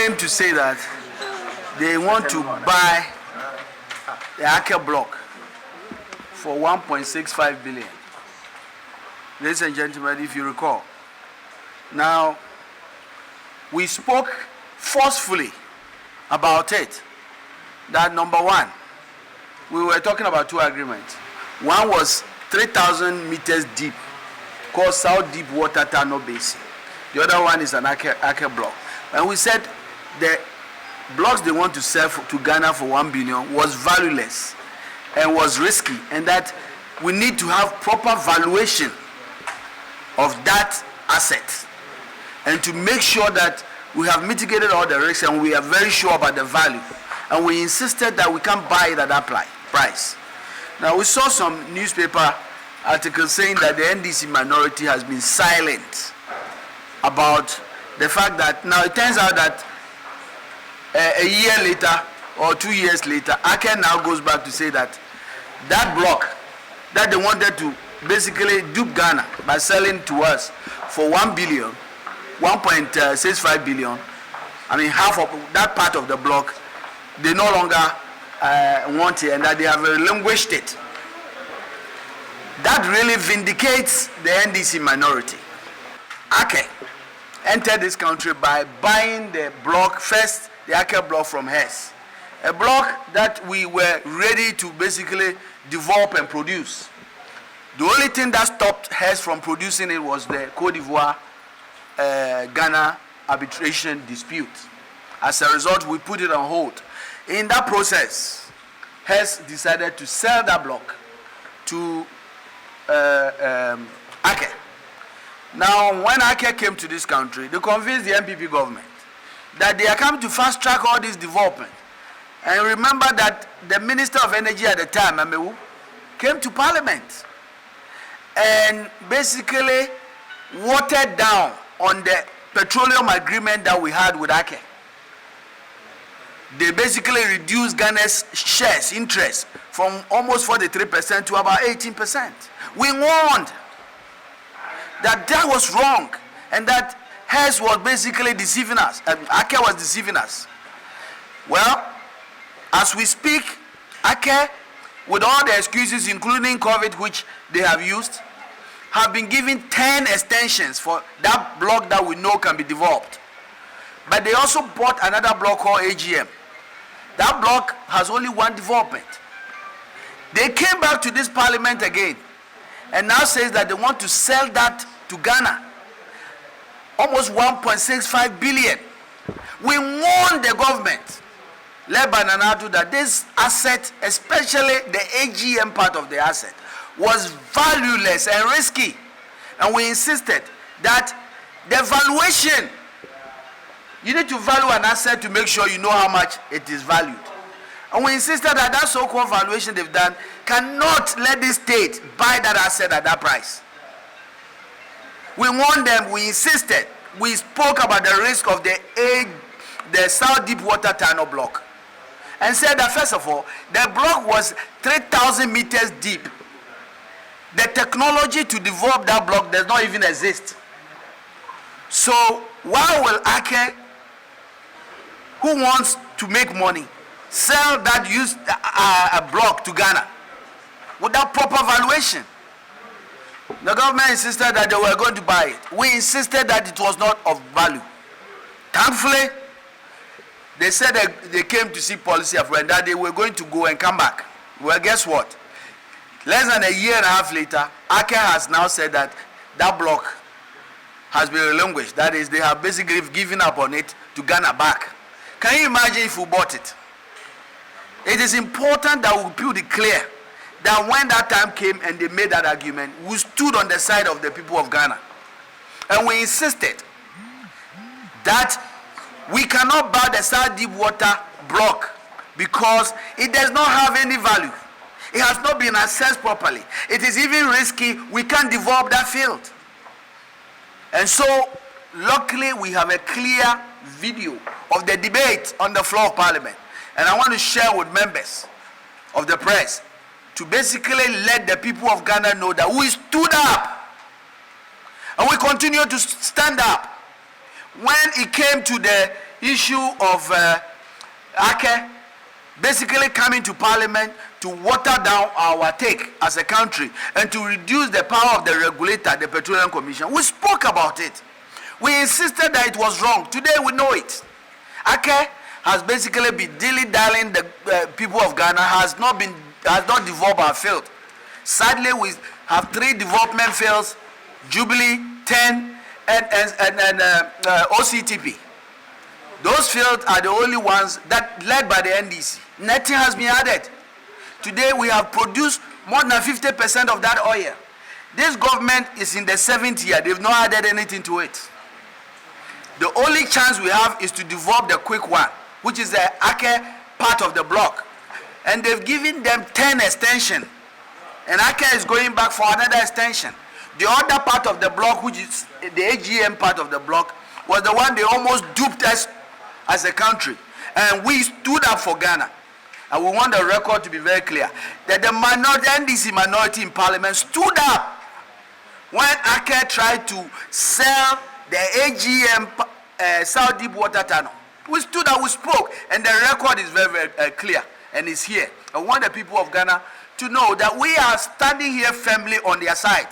came to say that they want to buy the Aker block for 1.65 billion. Ladies and gentlemen, if you recall, now we spoke forcefully about it. That number one, we were talking about two agreements. One was 3,000 meters deep, called South Deep Water Tunnel Basin. The other one is an Aker block. And we said the blocks they want to sell to Ghana for 1 billion was valueless and was risky, and that we need to have proper valuation of that asset and to make sure that we have mitigated all the risks and we are very sure about the value. And we insisted that we can't buy it at that price. Now, we saw some newspaper articles saying that the NDC minority has been silent about the fact that now it turns out that a year later or 2 years later, Aker now goes back to say that that block that they wanted to basically dupe Ghana by selling to us for 1 billion, 1.65 billion, I mean half of that part of the block, they no longer want it, and that they have relinquished it. That really vindicates the NDC minority. Aker entered this country by buying the block first, the Aker block from Hess, a block that we were ready to basically develop and produce. The only thing that stopped Hess from producing it was the Cote d'Ivoire Ghana arbitration dispute. As a result, we put it on hold. In that process, Hess decided to sell that block to Aker. Now, when Aker came to this country, they convinced the MPP government that they are coming to fast track all this development. And remember that the Minister of Energy at the time, Nkommo Wo Ho, came to Parliament and basically watered down on the petroleum agreement that we had with Aker. They basically reduced Ghana's shares interest from almost 43% to about 18%. We warned that that was wrong and that Hess was basically deceiving us, and Aker was deceiving us. Well, as we speak, Aker, with all the excuses, including COVID, which they have used, have been given 10 extensions for that block that we know can be developed. But they also bought another block called AGM. That block has only one development. They came back to this parliament again and now says that they want to sell that to Ghana. Almost 1.65 billion. We warned the government, led by Nanadu, that this asset, especially the AGM part of the asset, was valueless and risky. And we insisted that the valuation, you need to value an asset to make sure you know how much it is valued. And we insisted that that so-called valuation they've done cannot let the state buy that asset at that price. We warned them, we insisted, we spoke about the risk of the South Deep Water Tunnel block and said that first of all, the block was 3,000 meters deep. The technology to develop that block does not even exist. So why will Aker, who wants to make money, sell that used a block to Ghana without proper valuation? The government insisted that they were going to buy it. We insisted that it was not of value. Thankfully, they said that they came to see policy and that they were going to go and come back. Well, guess what? Less than a year and a half later, Aker has now said that that block has been relinquished. That is, they have basically given up on it to Ghana back. Can you imagine if we bought it? It is important that we put it clear that when that time came and they made that argument, we stood on the side of the people of Ghana. And we insisted that we cannot buy the South Deep Water block because it does not have any value. It has not been assessed properly. It is even risky. We can't develop that field. And so, luckily, we have a clear video of the debate on the floor of Parliament. And I want to share with members of the press to basically let the people of Ghana know that we stood up and we continue to stand up. When it came to the issue of Aker basically coming to parliament to water down our take as a country and to reduce the power of the regulator, the Petroleum Commission. We spoke about it. We insisted that it was wrong. Today we know it. Aker has basically been dilly-dallying the people of Ghana, has not developed our field. Sadly, we have 3 development fields, Jubilee, 10, and OCTP. Those fields are the only ones that led by the NDC. Nothing has been added. Today we have produced more than 50% of that oil. This government is in the 7th year. They've not added anything to it. The only chance we have is to develop the quick one, which is the Aker part of the block. And they've given them 10 extension. And Aker is going back for another extension. The other part of the block, which is the AGM part of the block, was the one they almost duped us as a country. And we stood up for Ghana. And we want the record to be very clear that the NDC minority in parliament stood up when Aker tried to sell the AGM South Deep Water Tunnel. We stood up, we spoke, and the record is very, very clear, and it's here. I want the people of Ghana to know that we are standing here firmly on their side.